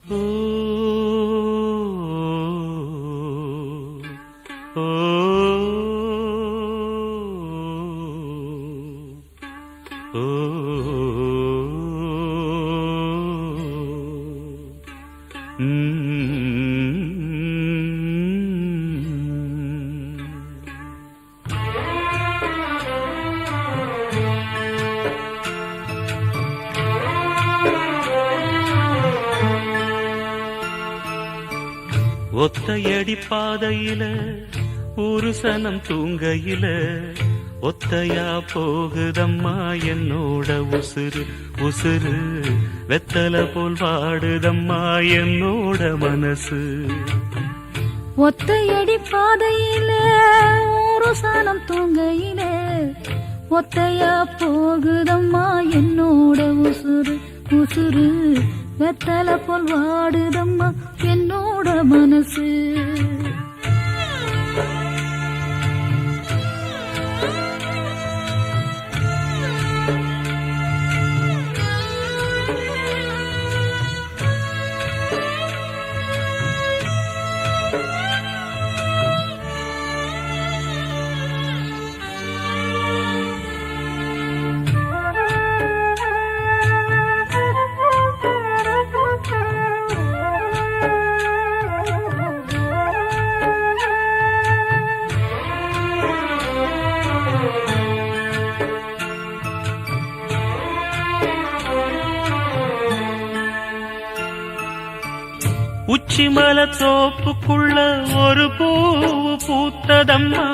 ஓ ஓ ஓ ஒத்தையடி பாதையில ஒரு சனம் தூங்கையில ஒத்தையா போகுதம்மா என்னோட உசுறு உசுறு வெத்தல போல் வாடுதம்மா என்னோட மனசு. ஒத்தையடி பாதையில ஒரு சனம் தூங்கையில ஒத்தையா போகுதம்மா என்னோட உசுறு உசுறு வெத்தல போல் வாடுதம்மா என்னோட மனசு. உச்சிமல தோப்புக்குள்ள ஒரு பூவு பூத்ததம்மா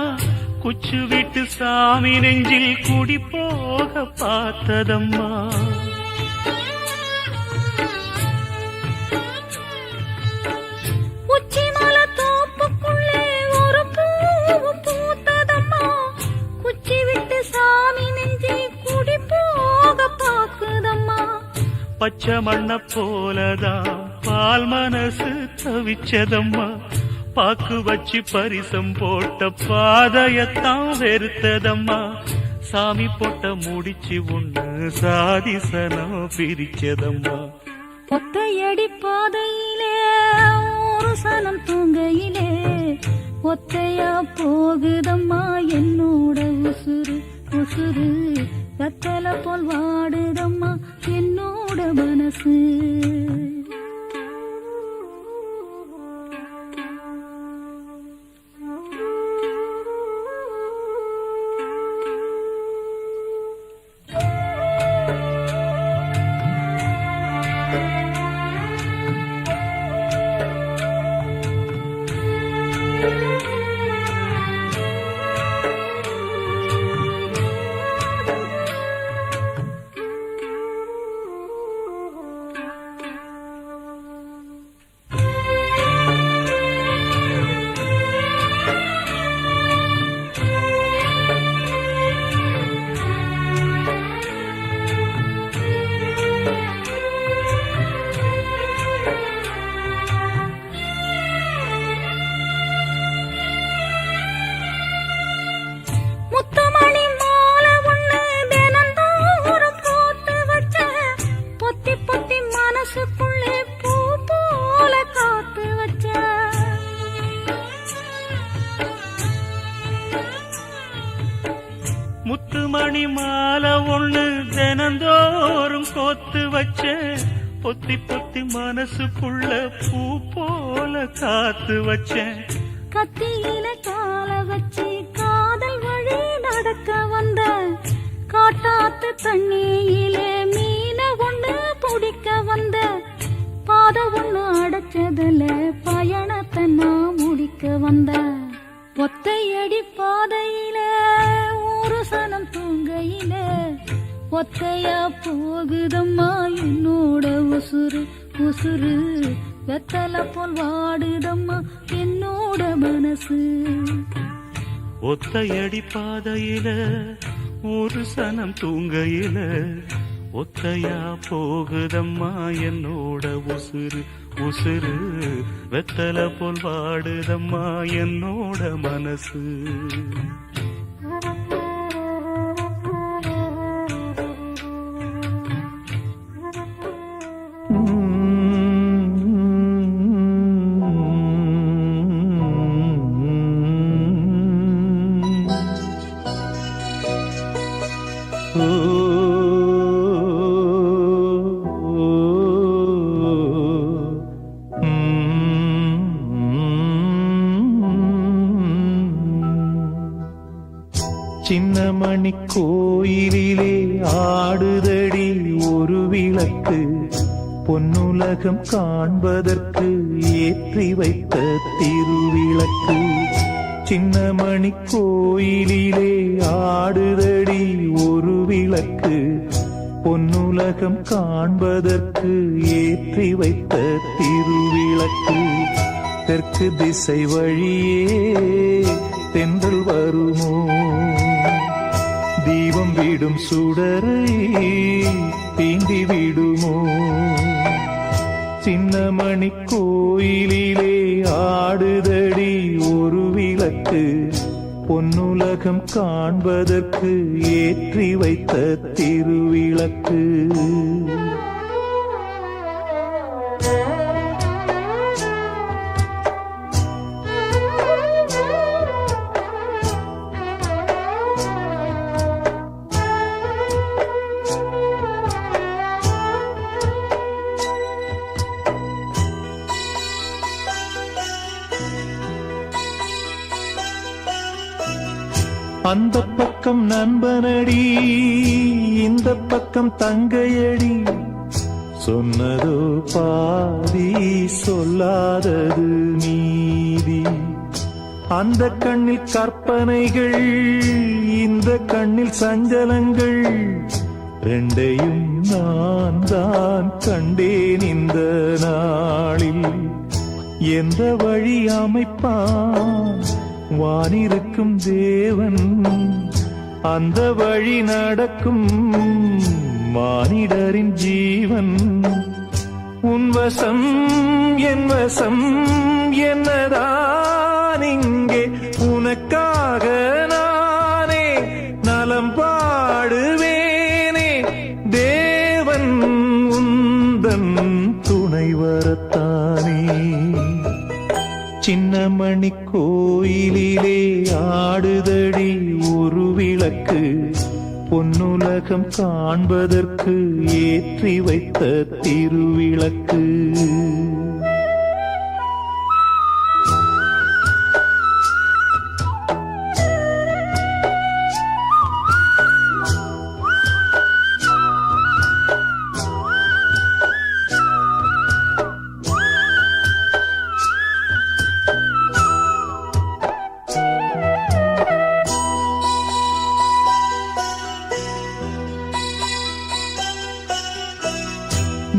குச்சு விட்டு சாமி நெஞ்சில் குடி போக பார்த்ததம்மா. உச்சிமல தோப்புக்குள்ளே ஒரு பூவு பூத்ததம்மா குச்சி விட்டு சாமி நெஞ்சில் குடி போக பாக்குதம்மா. பச்சை மண்ண போலதான் பால் மனசு தவிச்சதம்மா பாக்கு வச்சு பரிசம் போட்ட பாதையத்தான் வெறுத்ததம்மா. சாமி போட்ட முடிச்சு ஒண்ணு சாதிசனம் பிரிச்சதம்மா. ஒத்தையடி பாதையிலே ஒரு சனம் தூங்கையிலே ஒத்தையா போகுதம்மா என்னோட உசுறு உசுறு வெத்தல போல் வாடுதம்மா என்னோட மனசு. முத்துமணி மாலை ஒண்ணு தினந்தோறும் கோத்து வச்ச பொத்தி பொத்தி மனசுக்குள்ள பூ போல காத்து வச்சேன். கத்தியில கால வச்சு காதல் வழி நடக்க வந்த காட்டாத்து தண்ணியிலே மீன ஒண்ணு பிடிக்க வந்த பாத ஒண்ணு அடைச்சதுல பயணத்தை நான் முடிக்க வந்த. ஒத்தையடி பாதையில ஒரு சனம் தூங்கையில ஒத்தையா போகுதம்மா என்னோட உசுறு உசுறு வெத்தல போல் வாடுதம்மா என்னோட மனசு. ஒத்தையடி பாதையில ஒரு சனம் தூங்கையில ஒத்தையா போகுதம்மா என்னோட உசுறு உசுறு வெத்தல போல் வாடுதம்மா என்னோட மனசு. ஓ, ஓ, சின்னமணி கோயிலிலே ஆடுதடி ஒரு விளக்கு பொன்னுலகம் காண்பதற்கு ஏற்றி வைத்த திருவிளக்கு சின்னமணி கோயிலிலே ஆடுதடி ஒரு விளக்கு பொன்னுலகம் காண்பதற்கு ஏற்றி வைத்த திருவிளக்கு தெற்கு திசை வழியே தென்றல் வருமோ தீபம் விடும் சுடரை தீண்டி விடுமோ சின்னமணி கோயிலிலே ஆடுதடி ஒரு விளக்கு பொன்னுலகம் காண்பதற்கு ஏற்றி வைத்த திருவிளக்கு அந்த பக்கம் நண்பனடி இந்த பக்கம் தங்கையடி சொன்னதோ பாதி சொல்லாதது நீதி அந்த கண்ணில் கற்பனைகள் இந்த கண்ணில் சஞ்சலங்கள் ரெண்டையும் நான் தான் கண்டேன் இந்த நாளில் எந்த வழி அமைப்பான் வானிருக்கும் தேவன் அந்த வழி நடக்கும் மானிடரின் ஜீவன் உன் வசம் என் வசம் என்னதான் இங்கே உனக்காக நானே நலம் பாடுவேனே தேவன் உந்தன் துணை வரத்தானே சின்னமணி கோயிலிலே ஆடுதடி ஒரு விளக்கு பொன்னுலகம் காண்பதற்கு ஏற்றி வைத்த திருவிளக்கு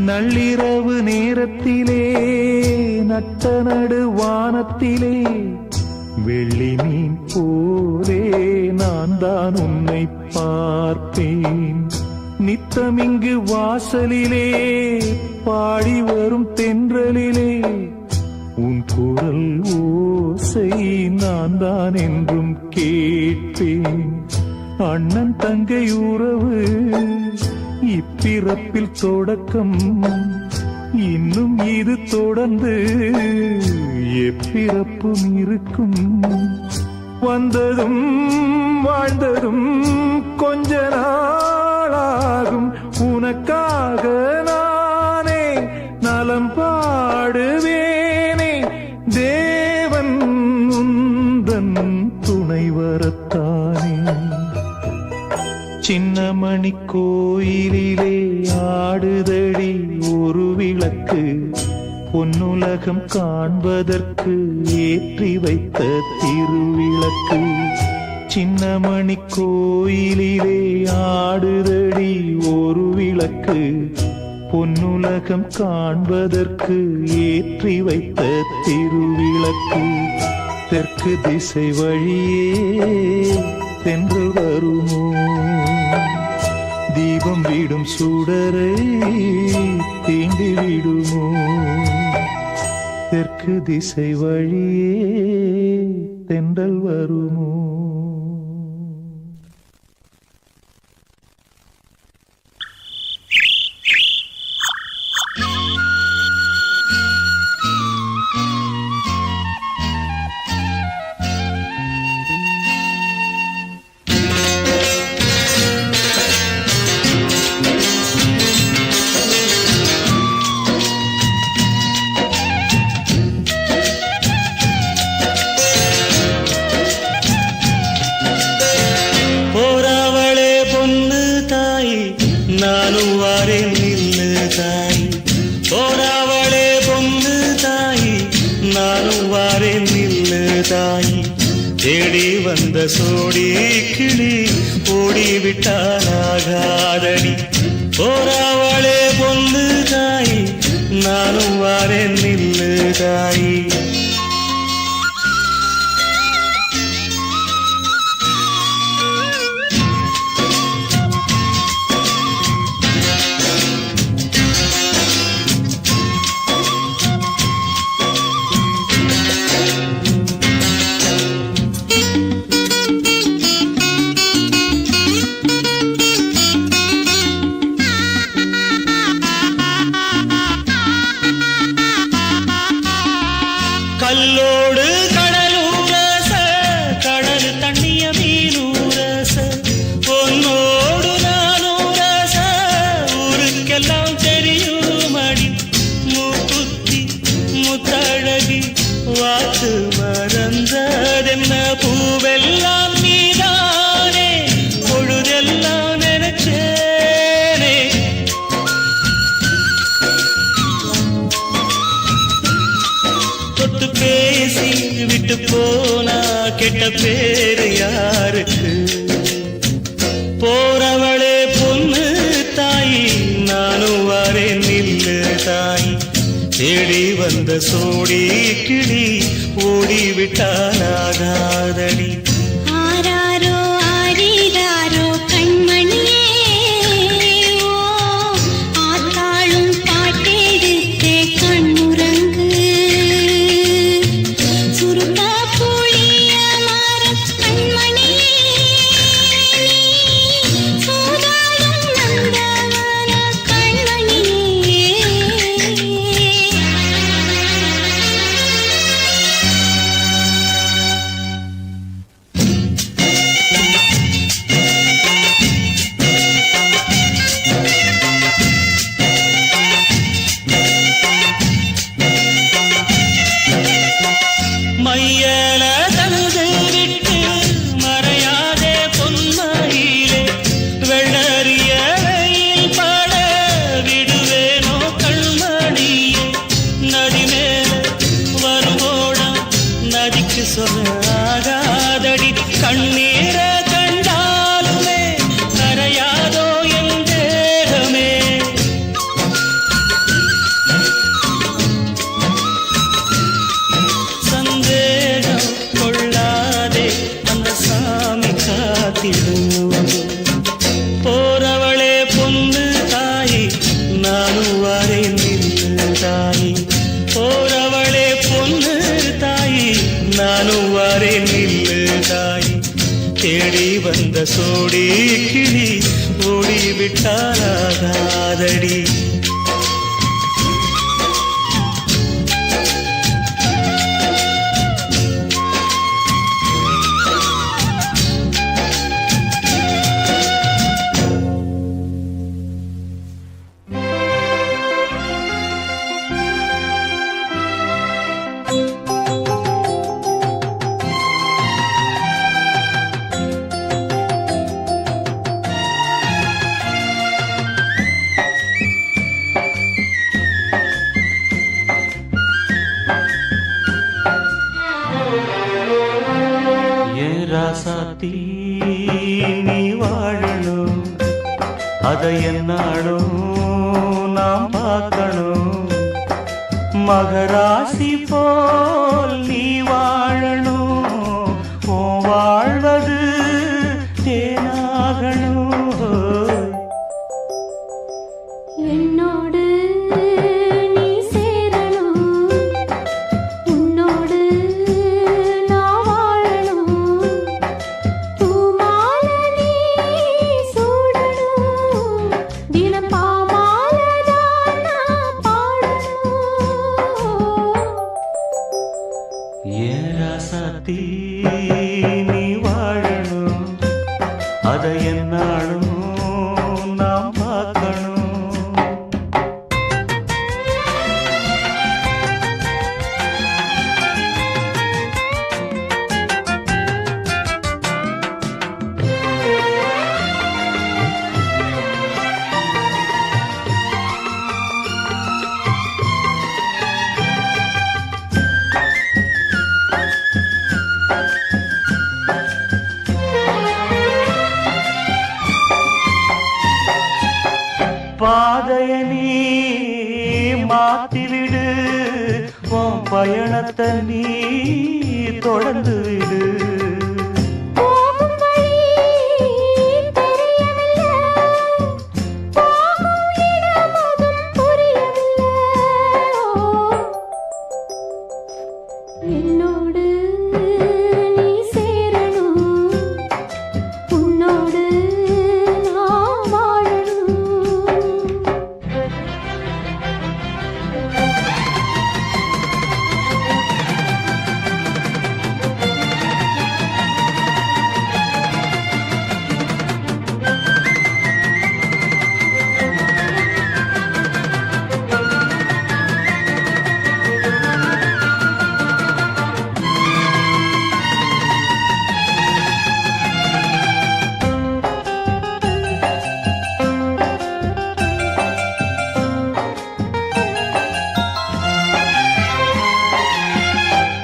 நள்ளிரவு நேரத்திலே நட்ட நடு வானத்திலே வெள்ளி மீன் போலே நான் தான் உன்னை பார்ப்பேன் நித்தமிங்கு வாசலிலே பாடி வரும் தென்றலிலே உன் குரல் ஓசை நான் தான் என்றும் கேட்பேன் அண்ணன் தங்கை உறவு இப்பிறப்பில் தொடக்கம் இன்னும் இது தொடர்ந்து எப்பிறப்பும் இருக்கும் வந்ததும் வாழ்ந்ததும் கொஞ்ச நாளாகும் உனக்காக நானே நலம் பாடுவேனே தேவன் உந்தன் துணை வரத்தானே சின்னமணி கோயிலிலே ஆடுதடி ஒரு விளக்கு பொன்னுலகம் காண்பதற்கு ஏற்றி வைத்த திருவிளக்கு சின்னமணி கோயிலிலே ஆடுதடி ஒரு விளக்கு பொன்னுலகம் காண்பதற்கு ஏற்றி வைத்த திருவிளக்கு தெற்கு திசை வழியே தென்றல் வருமோ தீபம் விடும் சுடரை தீண்டி விடுமோ தெற்கு திசை வழியே தென்றல் வருமோ சோடி கிளி ஓடிவிட்டானாகாதடி போராவளே பொண்ணு தாய் நானும் வாரேன் நில்லு தாய் கல்லோடு கடலூரச கடல் தண்ணிய மீனூரச பொன்னோடு நானூரச ஊருக்கெல்லாம் தெரியுமடி மூக்குத்தி முத்தழகி வாக்கு மறந்ததென்ன பூவெல்லாம் நீதானே பொழுதெல்லாம் நினைச்சேனே தொட்டு பேசி விட்டு போனா கெட்ட பேரு யாருக்கு போறவளே பொண்ணு தாய் நானும் வாரேன் நில்லு தாய் தேடி வந்த சோடி கிளி ஓடிவிட்டானாகாதடி ஆராரோ ஆரீராரோ கண்மணியே ஓ ஆத்தாளும் பாட்டெடுத்தே கண்ணுறங்கு சுருட்டா புளிய மரம் கண்மணியே சூதாடும் நந்தவன கண்மணியே மையல தழுது விட்டு மறையாதே பொன்மையிலே வெள்ளறியறையில் பாட விடுவேனோ கண்மணியே நதி மேல வருவோடம் நதிக்கு சொல்லாகாதடி கண்ணீர கண்டாலுமே கரையாதோ என் தேகமே சந்தேகம் கொள்ளாதே அந்த சாமி காத்திடும் போறவளே பொண்ணு தாய் நானும் வாரேன் நில்லு தாய் போறவளே பொண்ணு தாய் நானும் வாரேன் நில்லு தாய் தேடி வந்த சோடி கிளி ஓடிவிட்டாராகாதடி ராசாத்தி நீ வாழணும் அதை என்னாலும் நாம் பார்க்கணும் மகராசி போல் நீ வாழணும் ஓ வாழ்வது தேனாகணும் என்னோடு நீ சேரணும் உன்னோடு நான் வாழணும் பூமாலை நீ சூடணும் தினம் பாமாலைதான் நான் பாடணும் ஏன் ராசாத்தி நீ வாழணும் அதை என்னாலும் நாம் பார்க்கணும் பாதைய நீ மாத்திவிடு, உன் பயணத்தை நீ தொடர்ந்து விடு. போகும் வழி தெரியவில்லை, போகும் இடம் அதும் புரியவில்லை. என்னோடு நீ சேரணும், உன்னோடு நான் வாழணும்.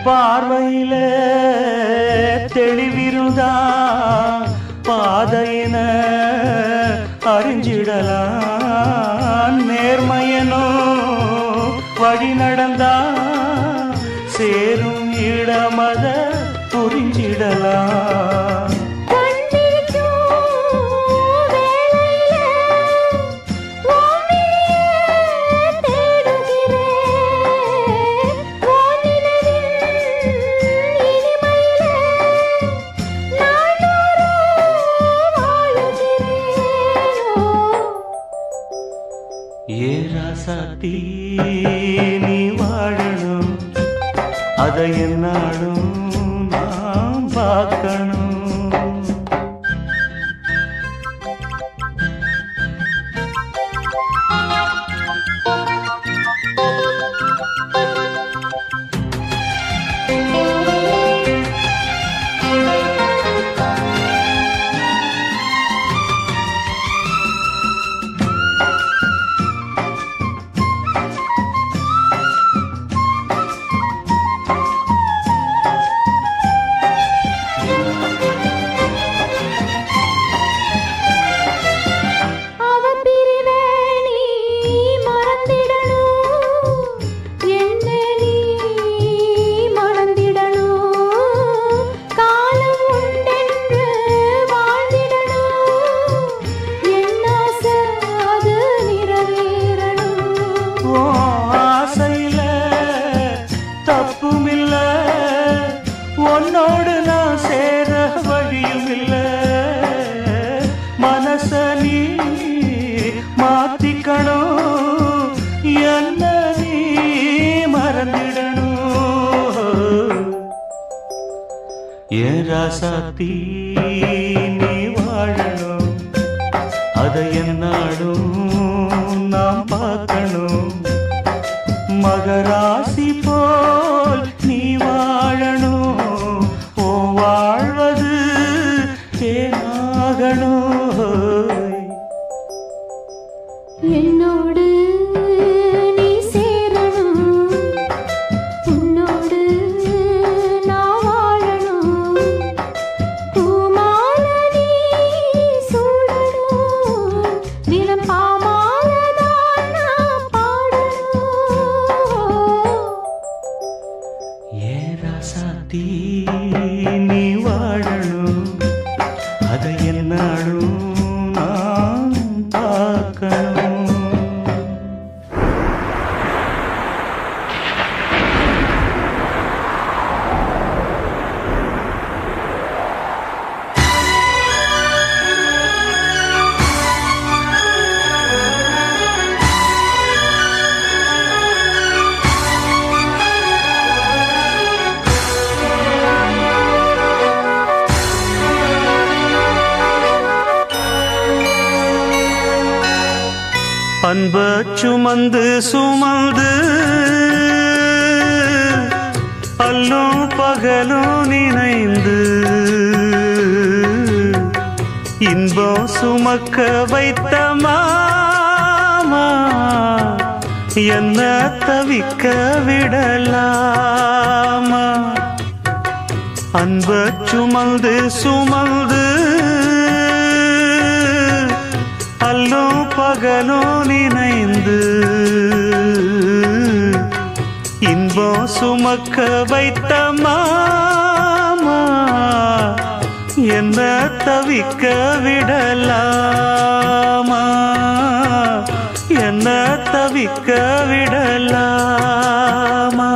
பார்வையில தெளிவிருந்தா பாதையின அறிஞ்சிடலாம், நேர்மையனோ வழி நடந்தா சேரும் இடமத புரிஞ்சிடலாம். ஏ ராசாத்தி நீ வாழணும், அதை என்னாலும் நான் பார்க்கணும். உன்னோடு நான் சேர வழியும் இல்ல, மனச நீ மாத்திக்கணும், என்ன நீ மறந்திடணும். ஏன் ராசாத்தி நீ வாழணும், அதை என்னாலும் நாம் பார்க்கணும். மகராசி போல் நீ வாழணும், ஓ வாழ்வது தேனாகணும். என்னோடு நீ சேரணும், உன்னோடு நான் வாழணும். பூமாலை நீ சூடணும், தினம் பாமாலைதான் நான் பாடணும். ஏ ராசாத்தி நீ வாழணும், அதை என்னாலும் நான் பார்க்கணும். அன்ப சுமந்து சுமந்து அல்லும் பகலும் நினைந்து இன்பம் சுமக்க வைத்த மாமா என்ன தவிக்க விடலாமா. அன்ப சுமந்து சுமந்து அல்லும் பகலும் பகலும் நினைந்து இன்பம் சுமக்க வைத்த மாமா என்ன தவிக்க விடலாமா என்ன தவிக்க விடலாமா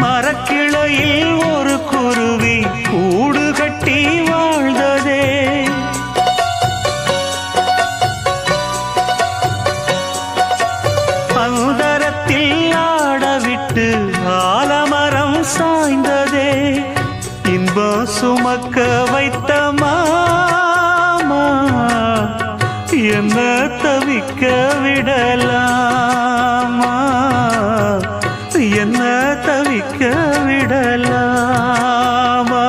மரக்கிளையில் ஒரு குருவி கூடு கட்டி வாழ்ந்ததே பந்தரத்தில் ஆடவிட்டு ஆலமரம் சாய்ந்ததே இன்பம் சுமக்க வைத்த மாமா என்ன தவிக்க விடலாமா என்ன தவிக்க விடலாமா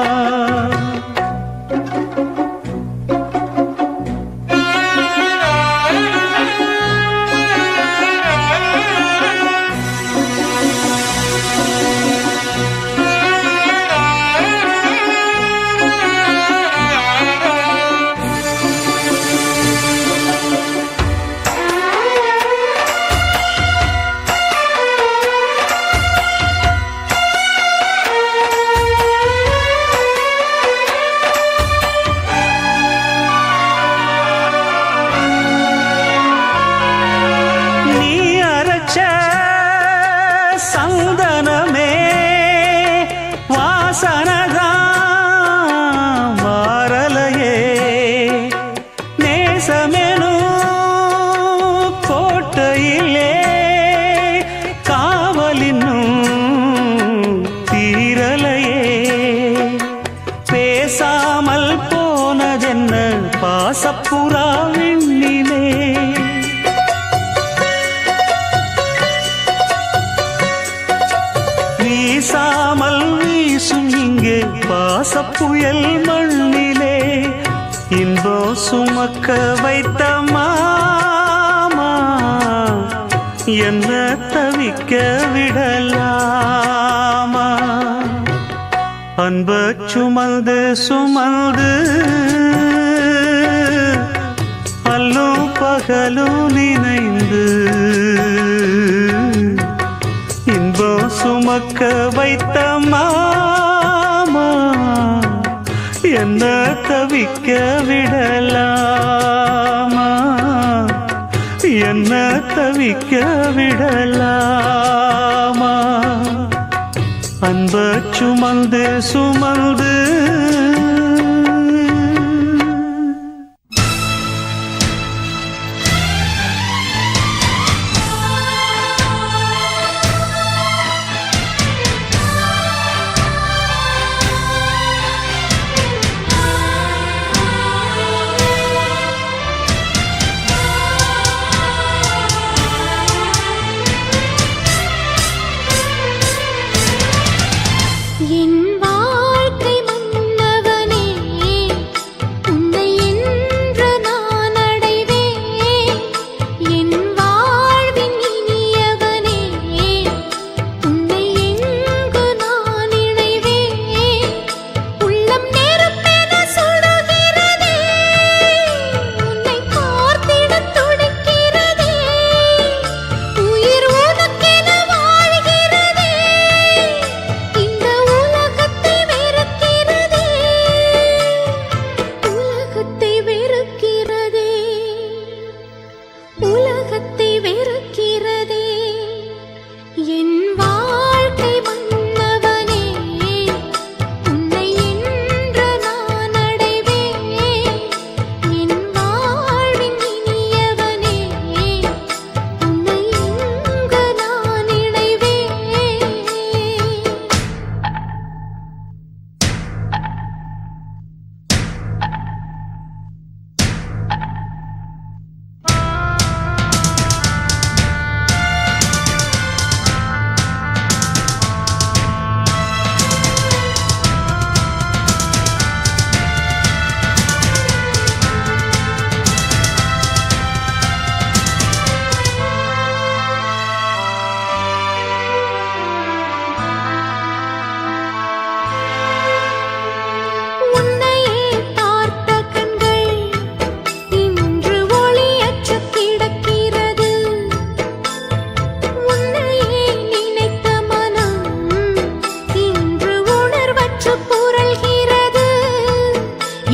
சந்தனமே வாசனதான் மாறலையே நேசமெனும் கோட்டையிலே காவலினும் தீரலையே பேசாமல் போனதென்ன பாசப்புறா விண்ணிலே வீசாமல் வீசும் இங்கே பாசப்புயல் மண்ணிலே இன்பம் சுமக்க வைத்த மாமா என்ன தவிக்க விடலாமா அன்ப சுமந்து சுமந்து அல்லும் பகலும் நினைந்து இன்பம் சுமக்க வைத்த மாமா என்ன தவிக்க விடலாமா என்ன தவிக்க விடலாமா அன்ப சுமந்து சுமந்து என் வாழ்க்கை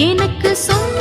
எனக்கு சொந்த